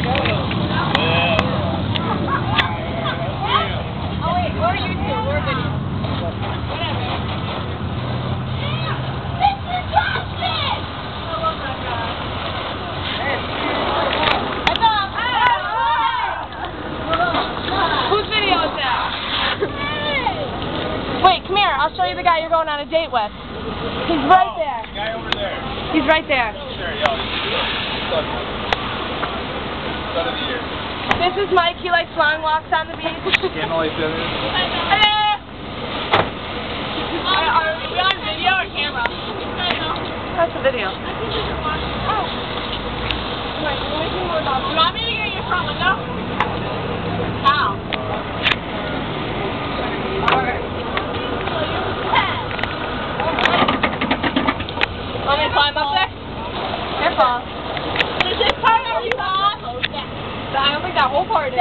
Wait, come here. I'll show you the guy you're going on a date with. He's right there. The guy over there. He's right there. Sure, yeah. Son of the year. This is Mike. He likes long walks on the beach. Getting all these others. Are we on video or camera? That's a video. Oh. You want me to get your front window? How? Want me to climb up there? Careful. Is this part where you off? I don't think that whole part is.